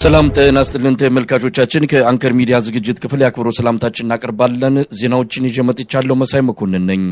ሰላም ጤና ይስጥልን ተመልካቾቻችን ከአንከር ሚዲያ ዝግጅት ክፍል ያክብሮ ሰላምታችንን እናቀርባለን። ዜናዎችን ይዤ መጥቻለሁ። መሳይ መኮንን ነኝ።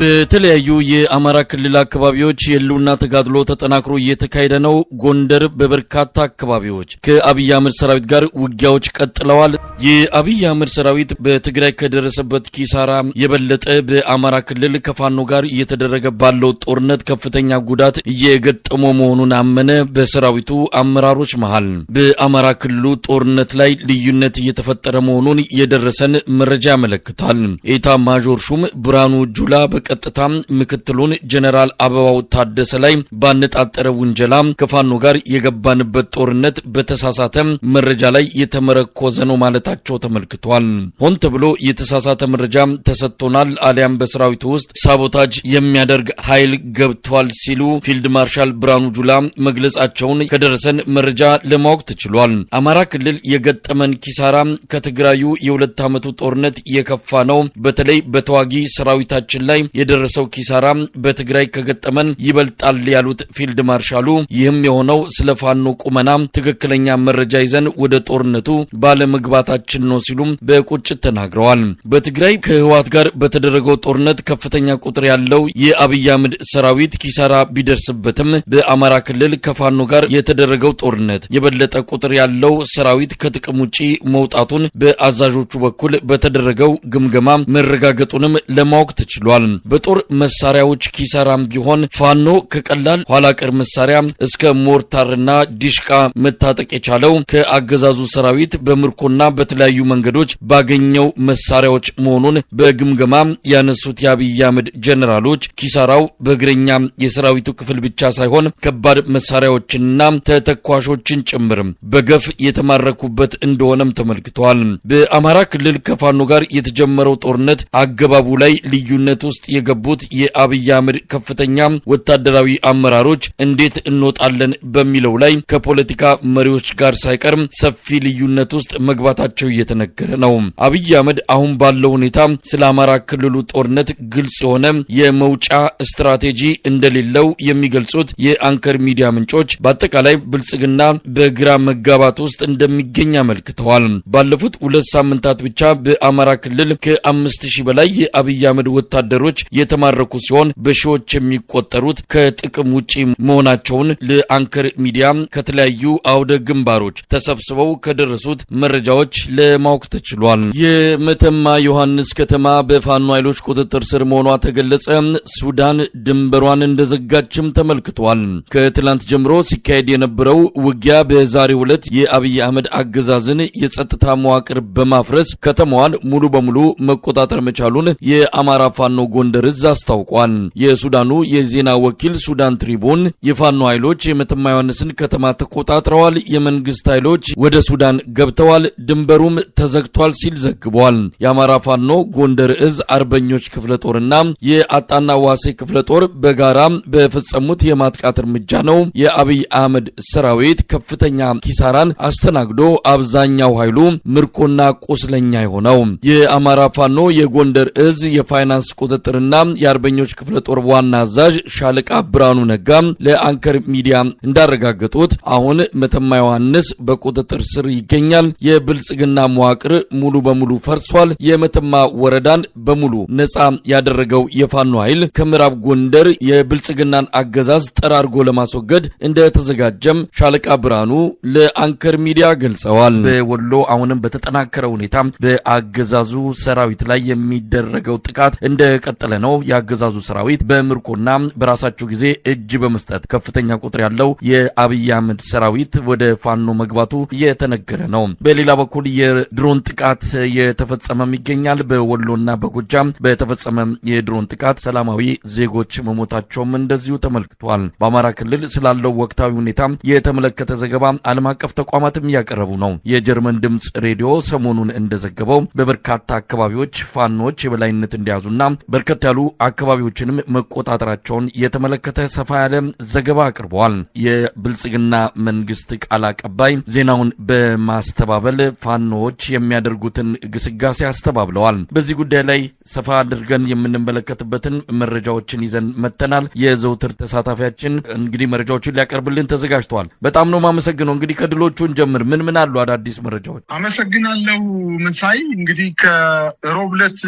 በተለያዩ የአማራ ክልል አካባቢዎች የህልውና ተጋድሎ ተጠናክሮ እየተካሄደ ነው። ጎንደር በበርካታ አካባቢዎች ከአብይ አህመድ ሰራዊት ጋር ውጊያዎች ቀጥለዋል። የአብይ አህመድ ሰራዊት በትግራይ ከደረሰበት ኪሳራ የበለጠ በአማራ ክልል ከፋኖ ጋር እየተደረገ ባለው ጦርነት ከፍተኛ ጉዳት እየገጠመው መሆኑን አመነ። በሰራዊቱ አመራሮች መሃል በአማራ ክልሉ ጦርነት ላይ ልዩነት እየተፈጠረ መሆኑን የደረሰን መረጃ ያመለክታል። ኤታ ማዦር ሹም ብርሃኑ ጁላ ቀጥታ ምክትሉን ጀነራል አበባው ታደሰ ላይ ባነጣጠረ ውንጀላ ከፋኖ ጋር የገባንበት ጦርነት በተሳሳተ መረጃ ላይ የተመረኮዘ ነው ማለታቸው ተመልክቷል። ሆን ተብሎ የተሳሳተ መረጃ ተሰጥቶናል አሊያም በሰራዊቱ ውስጥ ሳቦታጅ የሚያደርግ ኃይል ገብቷል ሲሉ ፊልድ ማርሻል ብርሃኑ ጁላ መግለጻቸውን ከደረሰን መረጃ ለማወቅ ተችሏል። አማራ ክልል የገጠመን ኪሳራ ከትግራዩ የሁለት ዓመቱ ጦርነት የከፋ ነው። በተለይ በተዋጊ ሰራዊታችን ላይ የደረሰው ኪሳራ በትግራይ ከገጠመን ይበልጣል ያሉት ፊልድ ማርሻሉ ይህም የሆነው ስለ ፋኖ ቁመና ትክክለኛ መረጃ ይዘን ወደ ጦርነቱ ባለመግባታችን ነው ሲሉ በቁጭት ተናግረዋል። በትግራይ ከህወሓት ጋር በተደረገው ጦርነት ከፍተኛ ቁጥር ያለው የአብይ አህመድ ሰራዊት ኪሳራ ቢደርስበትም በአማራ ክልል ከፋኖ ጋር የተደረገው ጦርነት የበለጠ ቁጥር ያለው ሰራዊት ከጥቅም ውጪ መውጣቱን በአዛዦቹ በኩል በተደረገው ግምገማ መረጋገጡንም ለማወቅ ተችሏል። በጦር መሳሪያዎች ኪሳራም ቢሆን ፋኖ ከቀላል ኋላ ቀር መሳሪያ እስከ ሞርታርና ዲሽቃ መታጠቅ የቻለው ከአገዛዙ ሰራዊት በምርኮና በተለያዩ መንገዶች ባገኘው መሳሪያዎች መሆኑን በግምገማ ያነሱት የአብይ አህመድ ጀነራሎች ኪሳራው በእግረኛ የሰራዊቱ ክፍል ብቻ ሳይሆን ከባድ መሳሪያዎችንና ተተኳሾችን ጭምር በገፍ የተማረኩበት እንደሆነም ተመልክቷል። በአማራ ክልል ከፋኖ ጋር የተጀመረው ጦርነት አገባቡ ላይ ልዩነት ውስጥ የገቡት የአብይ አህመድ ከፍተኛ ወታደራዊ አመራሮች እንዴት እንወጣለን በሚለው ላይ ከፖለቲካ መሪዎች ጋር ሳይቀር ሰፊ ልዩነት ውስጥ መግባታቸው እየተነገረ ነው። አብይ አህመድ አሁን ባለው ሁኔታ ስለ አማራ ክልሉ ጦርነት ግልጽ የሆነ የመውጫ ስትራቴጂ እንደሌለው የሚገልጹት የአንከር ሚዲያ ምንጮች በአጠቃላይ ብልጽግና በግራ መጋባት ውስጥ እንደሚገኝ አመልክተዋል። ባለፉት 2 ሳምንታት ብቻ በአማራ ክልል ከ5000 በላይ የአብይ አህመድ ወታደሮች የተማረኩ ሲሆን በሺዎች የሚቆጠሩት ከጥቅም ውጪ መሆናቸውን ለአንከር ሚዲያ ከተለያዩ አውደ ግንባሮች ተሰብስበው ከደረሱት መረጃዎች ለማወቅ ተችሏል። የመተማ ዮሐንስ ከተማ በፋኖ ኃይሎች ቁጥጥር ስር መሆኗ ተገለጸ። ሱዳን ድንበሯን እንደዘጋችም ተመልክቷል። ከትላንት ጀምሮ ሲካሄድ የነበረው ውጊያ በዛሬው ዕለት የአብይ አህመድ አገዛዝን የጸጥታ መዋቅር በማፍረስ ከተማዋን ሙሉ በሙሉ መቆጣጠር መቻሉን የአማራ ፋኖ ጎንደር እዝ አስታውቋል። የሱዳኑ የዜና ወኪል ሱዳን ትሪቡን የፋኖ ኃይሎች የመተማ ዮሐንስን ከተማ ተቆጣጥረዋል፣ የመንግስት ኃይሎች ወደ ሱዳን ገብተዋል፣ ድንበሩም ተዘግቷል ሲል ዘግቧል። የአማራ ፋኖ ጎንደር እዝ አርበኞች ክፍለ ጦርና የአጣና ዋሴ ክፍለ ጦር በጋራ በፈጸሙት የማጥቃት እርምጃ ነው የአብይ አህመድ ሰራዊት ከፍተኛ ኪሳራን አስተናግዶ አብዛኛው ኃይሉ ምርኮና ቁስለኛ የሆነው። የአማራ ፋኖ የጎንደር እዝ የፋይናንስ ቁጥጥርና የአርበኞች ክፍለ ጦር ዋና አዛዥ ሻለቃ ብርሃኑ ነጋ ለአንከር ሚዲያ እንዳረጋገጡት አሁን መተማ ዮሐንስ በቁጥጥር ስር ይገኛል። የብልጽግና መዋቅር ሙሉ በሙሉ ፈርሷል። የመተማ ወረዳን በሙሉ ነጻ ያደረገው የፋኖ ኃይል ከምዕራብ ጎንደር የብልጽግናን አገዛዝ ጠራርጎ ለማስወገድ እንደተዘጋጀም ሻለቃ ብርሃኑ ለአንከር ሚዲያ ገልጸዋል። በወሎ አሁንም በተጠናከረ ሁኔታ በአገዛዙ ሰራዊት ላይ የሚደረገው ጥቃት እንደቀጠለ ነው። የአገዛዙ ሰራዊት በምርኮና በራሳቸው ጊዜ እጅ በመስጠት ከፍተኛ ቁጥር ያለው የአብይ አህመድ ሰራዊት ወደ ፋኖ መግባቱ እየተነገረ ነው። በሌላ በኩል የድሮን ጥቃት የተፈጸመም ይገኛል። በወሎና በጎጃም በተፈጸመ የድሮን ጥቃት ሰላማዊ ዜጎች መሞታቸውም እንደዚሁ ተመልክቷል። በአማራ ክልል ስላለው ወቅታዊ ሁኔታ የተመለከተ ዘገባ ዓለም አቀፍ ተቋማትም እያቀረቡ ነው። የጀርመን ድምጽ ሬዲዮ ሰሞኑን እንደዘገበው በበርካታ አካባቢዎች ፋኖች የበላይነት እንዲያዙና በርከት በርከት ያሉ አካባቢዎችንም መቆጣጠራቸውን የተመለከተ ሰፋ ያለ ዘገባ አቅርበዋል። የብልጽግና መንግስት ቃል አቀባይ ዜናውን በማስተባበል ፋኖዎች የሚያደርጉትን ግስጋሴ አስተባብለዋል። በዚህ ጉዳይ ላይ ሰፋ አድርገን የምንመለከትበትን መረጃዎችን ይዘን መተናል። የዘውትር ተሳታፊያችን እንግዲህ መረጃዎችን ሊያቀርብልን ተዘጋጅቷል። በጣም ነው ማመሰግነው። እንግዲህ ከድሎቹን ጀምር ምን አሉ አዳዲስ መረጃዎች? አመሰግናለሁ መሳይ። እንግዲህ ከሮብለት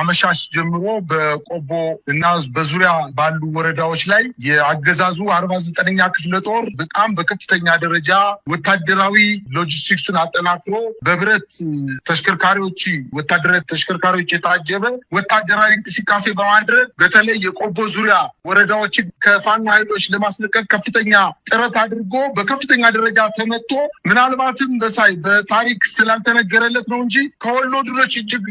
አመሻሽ ጀምሮ በቆቦ እና በዙሪያ ባሉ ወረዳዎች ላይ የአገዛዙ 49ኛ ክፍለ ጦር በጣም በከፍተኛ ደረጃ ወታደራዊ ሎጂስቲክሱን አጠናክሮ በብረት ተሽከርካሪዎች ወታደራዊ ተሽከርካሪዎች የታጀበ ወታደራዊ እንቅስቃሴ በማድረግ በተለይ የቆቦ ዙሪያ ወረዳዎችን ከፋኖ ኃይሎች ለማስለቀቅ ከፍተኛ ጥረት አድርጎ በከፍተኛ ደረጃ ተመቶ ምናልባትም በታሪክ ስላልተነገረለት ነው እንጂ ከወሎ ድሮች እጅግ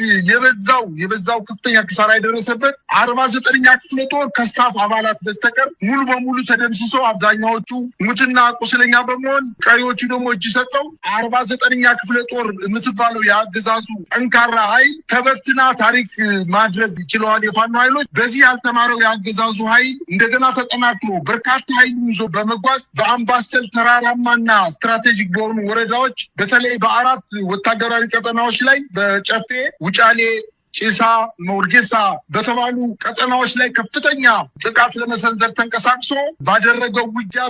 የበዛው ከፍተኛ ኪሳራ የደረሰበት 49ኛ ክፍለ ጦር ከስታፍ አባላት በስተቀር ሙሉ በሙሉ ተደምስሶ አብዛኛዎቹ ሙትና ቁስለኛ በመሆን ቀሪዎቹ ደግሞ እጅ ሰጠው 49ኛ ክፍለ ጦር የምትባለው የአገዛዙ ጠንካራ ኃይል ተበትና ታሪክ ማድረግ ይችላል። የፋኖ ኃይሎች በዚህ ያልተማረው የአገዛዙ ኃይል እንደገና ተጠናክሮ በርካታ ኃይል ይዞ በመጓዝ በአምባሰል ተራራማና ስትራቴጂክ በሆኑ ወረዳዎች በተለይ በአራት ወታደራዊ ቀጠናዎች ላይ በጨፌ፣ ውጫሌ፣ ጭሳ፣ ሞርጌሳ በተባሉ ቀጠናዎች ላይ ከፍተኛ ጥቃት ለመሰንዘር ተንቀሳቅሶ ባደረገው ውጊያ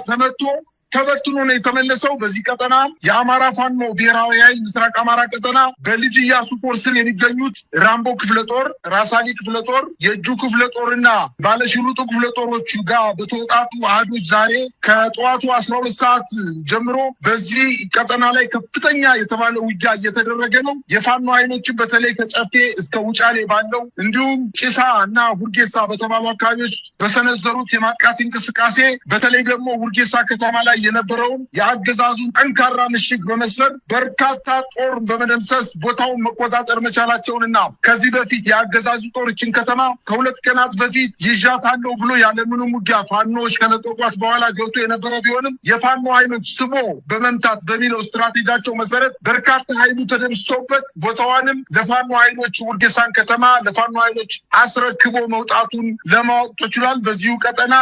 ተበትኖ ነው የተመለሰው። በዚህ ቀጠና የአማራ ፋኖ ብሔራዊ ኃይል ምስራቅ አማራ ቀጠና በልጅ ኢያሱ ኮር ስር የሚገኙት ራምቦ ክፍለ ጦር፣ ራሳሊ ክፍለ ጦር፣ የእጁ ክፍለ ጦርና ባለሽሩጡ ክፍለ ጦሮች ጋር በተወጣጡ አህዶች ዛሬ ከጠዋቱ 12 ሰዓት ጀምሮ በዚህ ቀጠና ላይ ከፍተኛ የተባለ ውጊያ እየተደረገ ነው። የፋኖ ኃይሎችን በተለይ ከጨፌ እስከ ውጫሌ ባለው እንዲሁም ጭሳ እና ሁርጌሳ በተባሉ አካባቢዎች በሰነዘሩት የማጥቃት እንቅስቃሴ በተለይ ደግሞ ሁርጌሳ ከተማ ላይ የነበረውን የአገዛዙን ጠንካራ ምሽግ በመስበር በርካታ ጦር በመደምሰስ ቦታውን መቆጣጠር መቻላቸውንና ከዚህ በፊት የአገዛዙ ጦርችን ከተማ ከ2 ቀናት በፊት ይዣታለሁ ብሎ ያለምንም ውጊያ ፋኖዎች ከለቀቋት በኋላ ገብቶ የነበረ ቢሆንም የፋኖ ኃይሎች ስቦ በመምታት በሚለው ስትራቴጂያቸው መሰረት በርካታ ኃይሉ ተደምስሶበት ቦታዋንም ለፋኖ ኃይሎች ውርጌሳን ከተማ ለፋኖ ኃይሎች አስረክቦ መውጣቱን ለማወቅ ተችሏል። በዚሁ ቀጠና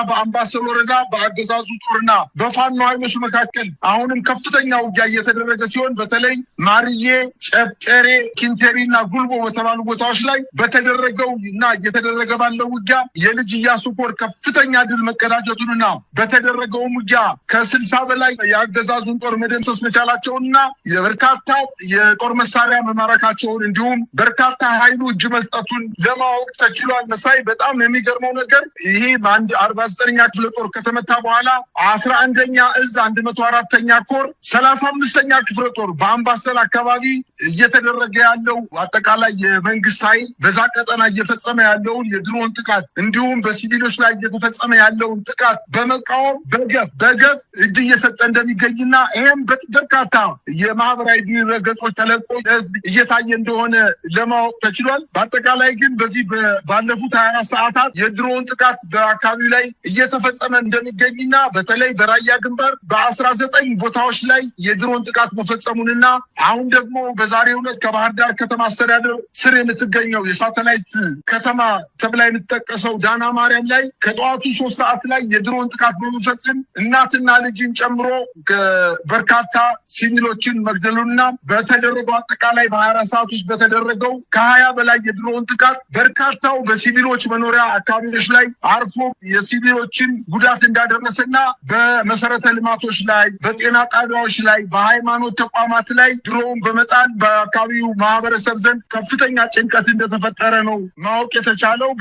በአምባሰል ወረዳ በአገዛዙ ጦርና በፋኖ ኃይሎች መካከል አሁንም ከፍተኛ ውጊያ እየተደረገ ሲሆን በተለይ ማርዬ፣ ጨፍጨሬ፣ ኪንቴሪና ጉልቦ በተባሉ ቦታዎች ላይ በተደረገው እና እየተደረገ ባለው ውጊያ የልጅ ኢያሱ ኮር ከፍተኛ ድል መቀዳጀቱንና በተደረገውም ውጊያ ከ60 በላይ የአገዛዙን ጦር መደምሰስ መቻላቸውንና የበርካታ የጦር መሳሪያ መማረካቸውን እንዲሁም በርካታ ኃይሉ እጅ መስጠቱን ለማወቅ ተችሏል። መሳይ በጣም የሚገርመው ነገር ይሄ በአንድ 49ኛ ክፍለ ጦር ከተመታ በኋላ 11ኛ እዝ 104ኛ ኮር 35ኛ ክፍለ ጦር በአምባሰል አካባቢ እየተደረገ ያለው አጠቃላይ የመንግስት ኃይል በዛ ቀጠና እየፈጸመ ያለውን የድሮን ጥቃት እንዲሁም በሲቪሎች ላይ እየተፈጸመ ያለውን ጥቃት በመቃወም በገፍ እጅ እየሰጠ እንደሚገኝና ይሄም በርካታ የማህበራዊ ድረገጾች ተለቆ ለህዝብ እየታየ እንደሆነ ለማወቅ ተችሏል። በአጠቃላይ ግን በዚህ ባለፉት 24 ሰዓታት የድሮን ጥቃት በአካባቢው ላይ እየተፈጸመ እንደሚገኝና በተለይ በራያ ግንባር በ19 ቦታዎች ላይ የድሮን ጥቃት መፈጸሙንና አሁን ደግሞ በዛሬው ዕለት ከባህር ዳር ከተማ አስተዳደር ስር የምትገኘው የሳተላይት ከተማ ተብላ የምትጠቀሰው ዳና ማርያም ላይ ከጠዋቱ 3 ሰዓት ላይ የድሮን ጥቃት በመፈጸም እናትና ልጅን ጨምሮ በርካታ ሲቪሎችን መግደሉንና በተደረገው አጠቃላይ በ24 ሰዓት ውስጥ በተደረገው ከ20 በላይ የድሮን ጥቃት በርካታው በሲቪሎች መኖሪያ አካባቢዎች ላይ አርፎ የሲቪሎችን ጉዳት እንዳደረሰና በመሰረተ ልማቶች ላይ፣ በጤና ጣቢያዎች ላይ፣ በሃይማኖት ተቋማት ላይ ድሮን በመጣል በአካባቢው ማህበረሰብ ዘንድ ከፍተኛ ጭንቀት እንደተፈጠረ ነው ማወቅ የተቻለው።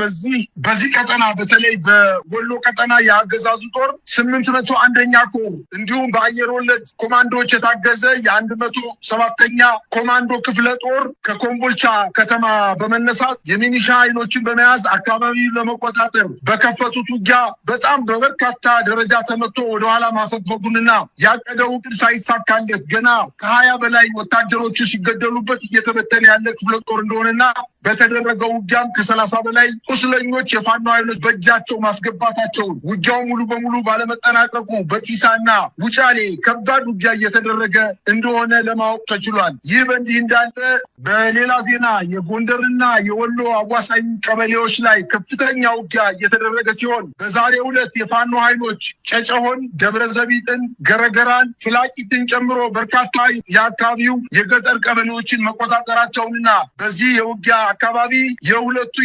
በዚህ ቀጠና በተለይ በወሎ ቀጠና የአገዛዙ ጦር 801ኛ ኮር እንዲሁም በአየር ወለድ ኮማንዶዎች የታገዘ የ107ኛ ኮማንዶ ክፍለ ጦር ከኮምቦልቻ ከተማ በመነሳት የሚኒሻ ኃይሎችን በመያዝ አካባቢውን ለመቆጣጠር በከፈቱት ውጊያ በጣም በበርካታ ደረጃ ተመቶ ወደኋላ ማፈግፈጉንና ያቀደው ዕቅድ ሳይሳካለት ገና ከ20 በላይ ወታደሮቹ ሲገደሉበት እየተበተነ ያለ ክፍለ ጦር እንደሆነና በተደረገው ውጊያም ከ30 በላይ ቁስለኞች የፋኖ ኃይሎች በእጃቸው ማስገባታቸውን ውጊያው ሙሉ በሙሉ ባለመጠናቀቁ በጢሳና ውጫሌ ከባድ ውጊያ እየተደረገ እንደሆነ ለማወቅ ተችሏል። ይህ በእንዲህ እንዳለ በሌላ ዜና የጎንደርና የወሎ አዋሳኝ ቀበሌዎች ላይ ከፍተኛ ውጊያ እየተደረገ ሲሆን በዛሬው ዕለት የፋኖ ኃይሎች ጨጨሆን፣ ደብረዘቢጥን፣ ገረገራን፣ ፍላቂትን ጨምሮ በርካታ የአካባቢው የገጠር ቀበሌዎችን መቆጣጠራቸውንና በዚህ የውጊያ አካባቢ የሁለቱ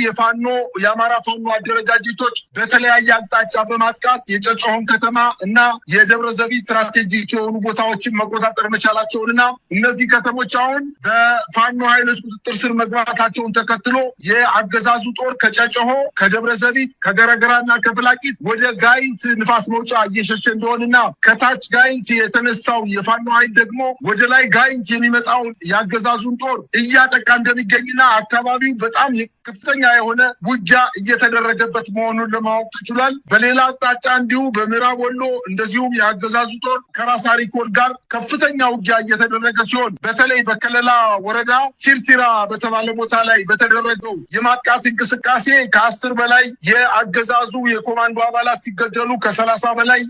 የአማራ ፋኖ አደረጃጀቶች በተለያየ አቅጣጫ በማጥቃት የጨጨሆን ከተማ እና የደብረዘቢጥ ስትራቴጂክ የሆኑ ቦታዎችን መቆጣጠር መቻላቸውንና እነዚህ ከተሞች አሁን በፋኖ ኃይሎች ቁጥጥር ስር መግባታቸውን ተከትሎ የአገዛዙ ጦር ከጨጨሆ፣ ከደብረዘቢጥ፣ ከገረገራና ከፍላቂት ወደ ጋይንት ንፋስ መውጫ እየሸሸ እንደሆነና ከታች ጋይንት የተነሳው የፋኖ ኃይል ደግሞ ወደ ላይ ጋይንት የሚመጣውን የአገዛዙን ጦር እያጠቃ እንደሚገኝና አካባቢው በጣም ከፍተኛ የሆነ ውጊያ እየተደረገበት መሆኑን ለማወቅ ተችሏል። በሌላ አቅጣጫ እንዲሁ በምዕራብ ወሎ እንደዚሁም የአገዛዙ ጦር ከራስ አሪኮር ጋር ከፍተኛ ውጊያ እየተደረገ ሲሆን በተለይ በከለላ ወረዳ ቲርቲራ በተባለ ቦታ ላይ በተደረገው የማጥቃት እንቅስቃሴ ከ10 በላይ የአገዛዙ የኮማንዶ አባላት ሲገደሉ ከ30 በላይ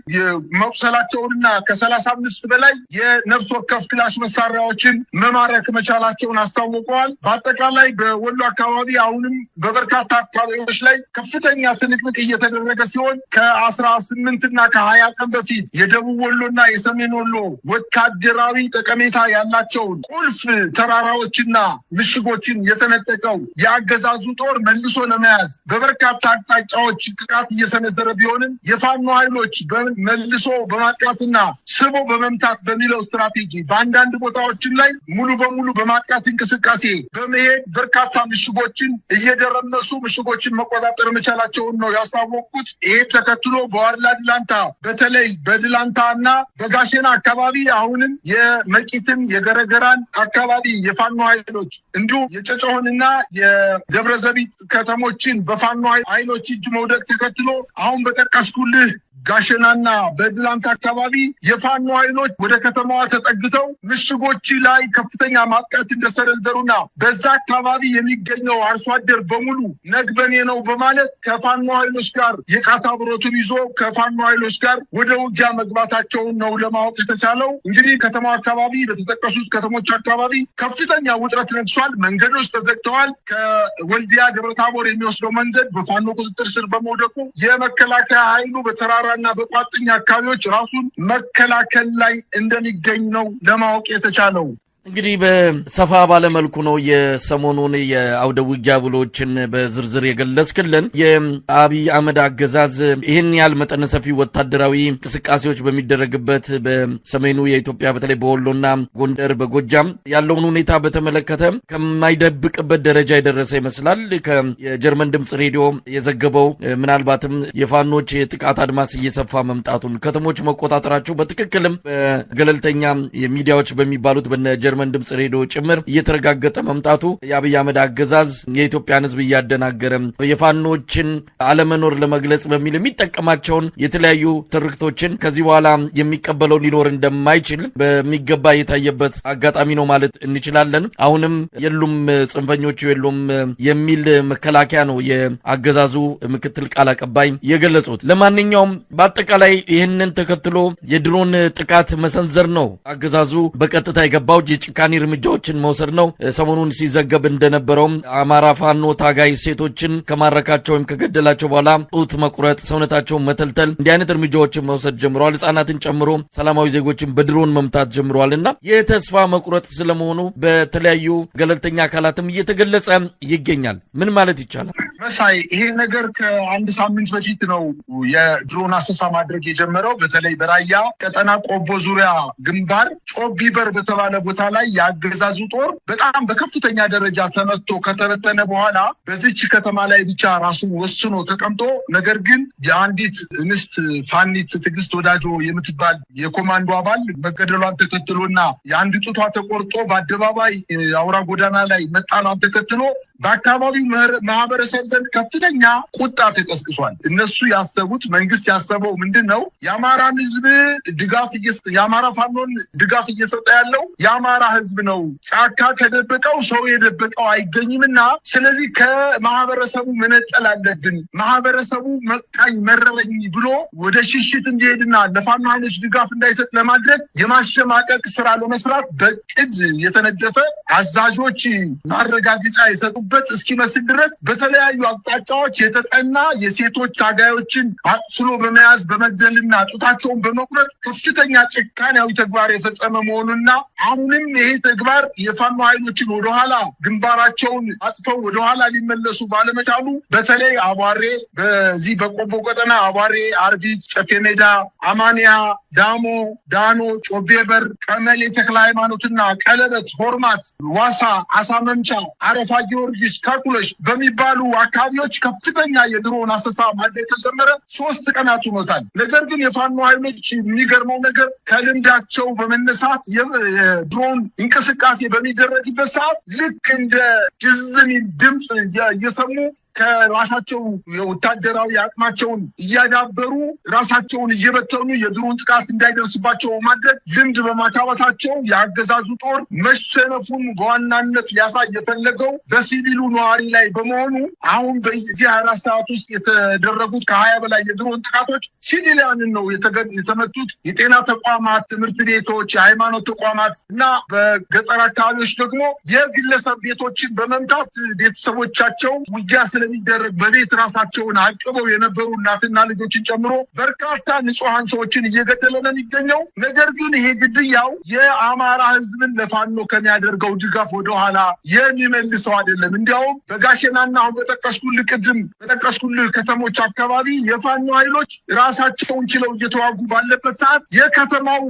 መቁሰላቸውንና ከ35 በላይ የነፍስ ወከፍ ክላሽ መሳሪያዎችን መማረክ መቻላቸውን አስታውቀዋል። በአጠቃላይ በወሎ አካባቢ አሁንም በበርካታ አካባቢዎች ላይ ከፍተኛ ትንቅንቅ እየተደረገ ሲሆን ከ18 እና ከ20 ቀን በፊት የደቡብ ወሎና የሰሜን ወሎ ወታደራዊ ጠቀሜታ ያላቸውን ቁልፍ ተራራዎችና ምሽጎችን የተነጠቀው የአገዛዙ ጦር መልሶ ለመያዝ በበርካታ አቅጣጫዎች ጥቃት እየሰነዘረ ቢሆንም የፋኖ ኃይሎች መልሶ በማጥቃትና ስቦ በመምታት በሚለው ስትራቴጂ በአንዳንድ ቦታዎችን ላይ ሙሉ በሙሉ በማጥቃት እንቅስቃሴ በመሄድ በርካታ ምሽጎችን እየደረመሱ ምሽጎችን መቆጣጠር መቻላቸውን ነው ያስታወቁት። ይሄ ተከትሎ በዋርላ ድላንታ በተለይ በድላንታና በጋሸና አካባቢ አሁንም የመቂትን የገረገራን አካባቢ የፋኖ ኃይሎች እንዲሁም የጨጨሆንና የደብረዘቢጥ ከተሞችን በፋኖ ኃይሎች እጅ መውደቅ ተከትሎ አሁን በጠቀስኩልህ ጋሸናና በድላንታ አካባቢ የፋኖ ኃይሎች ወደ ከተማዋ ተጠግተው ምሽጎች ላይ ከፍተኛ ማጥቃት እንደሰነዘሩና በዛ አካባቢ የሚገኘው አርሶ አደር በሙሉ ነግበኔ ነው በማለት ከፋኖ ኃይሎች ጋር የቃታ ብሮቱን ይዞ ከፋኖ ኃይሎች ጋር ወደ ውጊያ መግባታቸውን ነው ለማወቅ የተቻለው። እንግዲህ ከተማው አካባቢ በተጠቀሱት ከተሞች አካባቢ ከፍተኛ ውጥረት ነግሷል። መንገዶች ተዘግተዋል። ከወልዲያ ደብረታቦር የሚወስደው መንገድ በፋኖ ቁጥጥር ስር በመውደቁ የመከላከያ ኃይሉ በተራራ እና በቋጥኝ አካባቢዎች ራሱን መከላከል ላይ እንደሚገኝ ነው ለማወቅ የተቻለው። እንግዲህ በሰፋ ባለመልኩ ነው የሰሞኑን የአውደ ውጊያ ብሎችን በዝርዝር የገለጽክልን። የአብይ አህመድ አገዛዝ ይህን ያህል መጠነ ሰፊ ወታደራዊ እንቅስቃሴዎች በሚደረግበት በሰሜኑ የኢትዮጵያ በተለይ በወሎና ጎንደር በጎጃም ያለውን ሁኔታ በተመለከተ ከማይደብቅበት ደረጃ የደረሰ ይመስላል። የጀርመን ድምጽ ሬዲዮ የዘገበው ምናልባትም የፋኖች የጥቃት አድማስ እየሰፋ መምጣቱን ከተሞች መቆጣጠራቸው በትክክልም በገለልተኛ ሚዲያዎች በሚባሉት በጀርመን ድምጽ ሬዲዮ ጭምር እየተረጋገጠ መምጣቱ የአብይ አህመድ አገዛዝ የኢትዮጵያን ሕዝብ እያደናገረ የፋኖችን አለመኖር ለመግለጽ በሚል የሚጠቀማቸውን የተለያዩ ትርክቶችን ከዚህ በኋላ የሚቀበለው ሊኖር እንደማይችል በሚገባ የታየበት አጋጣሚ ነው ማለት እንችላለን። አሁንም የሉም ጽንፈኞቹ የሉም የሚል መከላከያ ነው የአገዛዙ ምክትል ቃል አቀባይ የገለጹት። ለማንኛውም በአጠቃላይ ይህንን ተከትሎ የድሮን ጥቃት መሰንዘር ነው አገዛዙ በቀጥታ የገባው ጭካኔ እርምጃዎችን መውሰድ ነው። ሰሞኑን ሲዘገብ እንደነበረውም አማራ ፋኖ ታጋይ ሴቶችን ከማረካቸው ወይም ከገደላቸው በኋላ ጡት መቁረጥ፣ ሰውነታቸውን መተልተል እንዲህ አይነት እርምጃዎችን መውሰድ ጀምረዋል። ሕጻናትን ጨምሮ ሰላማዊ ዜጎችን በድሮን መምታት ጀምረዋልና የተስፋ መቁረጥ ስለመሆኑ በተለያዩ ገለልተኛ አካላትም እየተገለጸ ይገኛል። ምን ማለት ይቻላል? መሳይ፣ ይሄ ነገር ከአንድ ሳምንት በፊት ነው የድሮን አሰሳ ማድረግ የጀመረው። በተለይ በራያ ቀጠና ቆቦ ዙሪያ ግንባር ጮቢበር በተባለ ቦታ ላይ የአገዛዙ ጦር በጣም በከፍተኛ ደረጃ ተመቶ ከተበተነ በኋላ በዚች ከተማ ላይ ብቻ ራሱን ወስኖ ተቀምጦ፣ ነገር ግን የአንዲት እንስት ፋኒት ትዕግስት ወዳጆ የምትባል የኮማንዶ አባል መገደሏን ተከትሎና የአንድ ጡቷ ተቆርጦ በአደባባይ አውራ ጎዳና ላይ መጣሏን ተከትሎ በአካባቢው ማህበረሰብ ዘንድ ከፍተኛ ቁጣ ተቀስቅሷል። እነሱ ያሰቡት መንግስት ያሰበው ምንድነው? የአማራን ህዝብ ድጋፍ የአማራ ፋኖን ድጋፍ እየሰጠ ያለው የአማራ ህዝብ ነው። ጫካ ከደበቀው ሰው የደበቀው አይገኝምና ስለዚህ ከማህበረሰቡ መነጠል አለብን። ማህበረሰቡ መቃኝ መረረኝ ብሎ ወደ ሽሽት እንዲሄድና ለፋኖ ኃይሎች ድጋፍ እንዳይሰጥ ለማድረግ የማሸማቀቅ ስራ ለመስራት በቅድ የተነደፈ አዛዦች ማረጋገጫ የሰጡበት እስኪመስል ድረስ በተለያዩ አቅጣጫዎች የተጠና የሴቶች ታጋዮችን አጥስሎ በመያዝ በመግደልና ጡታቸውን በመቁረጥ ከፍተኛ ጭካኔያዊ ተግባር የፈጸመ መሆኑና አሁንም ይሄ ተግባር የፋኖ ኃይሎችን ወደኋላ ግንባራቸውን አጥተው ወደኋላ ሊመለሱ ባለመቻሉ በተለይ አቧሬ፣ በዚህ በቆቦ ቀጠና አቧሬ፣ አርቢት፣ ጨፌ ሜዳ፣ አማንያ፣ ዳሞ፣ ዳኖ፣ ጮቤበር፣ ቀመሌ ተክለ ሃይማኖትና ቀለበት፣ ሆርማት፣ ዋሳ፣ አሳመምቻ፣ አረፋ ጊዮርጊስ፣ ተኩለሽ በሚባሉ አካባቢዎች ከፍተኛ የድሮን አሰሳ ማድረግ ተጀመረ 3 ቀናት ሆኖታል። ነገር ግን የፋኖ ኃይሎች የሚገርመው ነገር ከልምዳቸው በመነሳት የድሮን እንቅስቃሴ በሚደረግበት ሰዓት ልክ እንደ ግዝም ድምፅ እየሰሙ ከራሳቸው የወታደራዊ አቅማቸውን እያዳበሩ ራሳቸውን እየበተኑ የድሮን ጥቃት እንዳይደርስባቸው ማድረግ ልምድ በማካበታቸው የአገዛዙ ጦር መሸነፉን በዋናነት ሊያሳይ የፈለገው በሲቪሉ ነዋሪ ላይ በመሆኑ አሁን በዚህ 24 ሰዓት ውስጥ የተደረጉት ከ20 በላይ የድሮን ጥቃቶች ሲቪሊያንን ነው የተመቱት። የጤና ተቋማት፣ ትምህርት ቤቶች፣ የሃይማኖት ተቋማት እና በገጠር አካባቢዎች ደግሞ የግለሰብ ቤቶችን በመምታት ቤተሰቦቻቸው ውጊያ ስለሚደረግ በቤት ራሳቸውን አቅበው የነበሩ እናትና ልጆችን ጨምሮ በርካታ ንጹሃን ሰዎችን እየገደለ ነው የሚገኘው። ነገር ግን ይሄ ግድያው የአማራ ህዝብን ለፋኖ ከሚያደርገው ድጋፍ ወደኋላ የሚመልሰው አይደለም። እንዲያውም በጋሸናና አሁን በጠቀስኩልህ ከተሞች አካባቢ የፋኖ ኃይሎች ራሳቸውን ችለው እየተዋጉ ባለበት ሰዓት የከተማው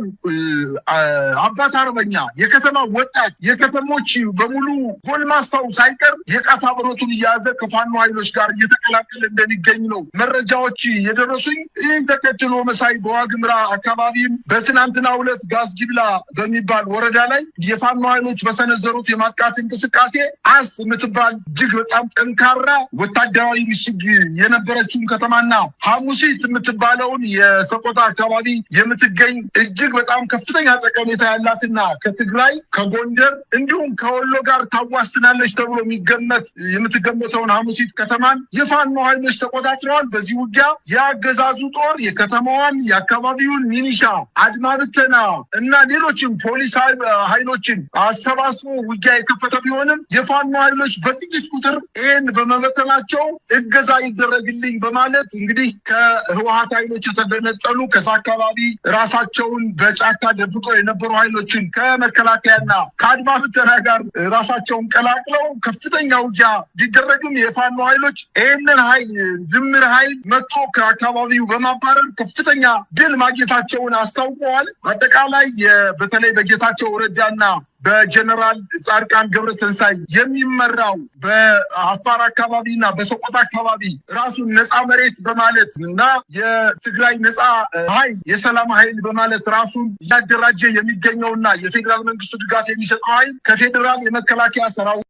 አባት አርበኛ፣ የከተማው ወጣት፣ የከተሞች በሙሉ ጎልማሳው ሳይቀር የቃታ ብረቱን እያያዘ ከፋኖ ኃይሎች ጋር እየተቀላቀለ እንደሚገኝ ነው መረጃዎች የደረሱኝ። ይህን ተከትሎ መሳይ በዋግምራ አካባቢም በትናንትናው ዕለት ጋዝጊብላ በሚባል ወረዳ ላይ የፋኖ ኃይሎች በሰነዘሩት የማጥቃት እንቅስቃሴ አስ የምትባል እጅግ በጣም ጠንካራ ወታደራዊ ምሽግ የነበረችውን ከተማና ሐሙሲት የምትባለውን የሰቆጣ አካባቢ የምትገኝ እጅግ በጣም ከፍተኛ ጠቀሜታ ያላትና ከትግራይ ከጎንደር እንዲሁም ከወሎ ጋር ታዋስናለች ተብሎ የምትገመተውን ሐሙሲት ከተማን የፋኖ ኃይሎች ተቆጣጥረዋል። በዚህ ውጊያ የአገዛዙ ጦር የከተማዋን የአካባቢውን ሚኒሻ፣ አድማ ብተና እና ሌሎችም ፖሊስ ኃይሎችን አሰባስቦ ውጊያ የከፈተ ቢሆንም የፋኖ ኃይሎች በጥቂት ቁጥር ይህን በመበተናቸው እገዛ ይደረግልኝ በማለት እንግዲህ ከህወሓት ኃይሎች የተገነጠሉ ከዛ አካባቢ ራሳቸውን በጫካ ደብቀው የነበሩ ኃይሎችን ከመከላከያና ከአድማ ብተና ጋር ራሳቸውን ቀላቅለው ከፍተኛ ውጊያ ቢደረግም የፋኖ ኃይሎች ይህንን ኃይል ድምር ኃይል መጥቶ ከአካባቢው በማባረር ከፍተኛ ድል ማግኘታቸውን አስታውቀዋል። አጠቃላይ በተለይ በጌታቸው ረዳና በጀነራል ጻድቃን ገብረተንሳይ የሚመራው በአፋር አካባቢና በሰቆጣ አካባቢ ራሱን ነፃ መሬት በማለት እና የትግራይ ነፃ ኃይል የሰላም ኃይል በማለት ራሱን እያደራጀ የሚገኘውና የፌዴራል መንግስቱ ድጋፍ የሚሰጠው ኃይል ከፌዴራል የመከላከያ ሰራዊት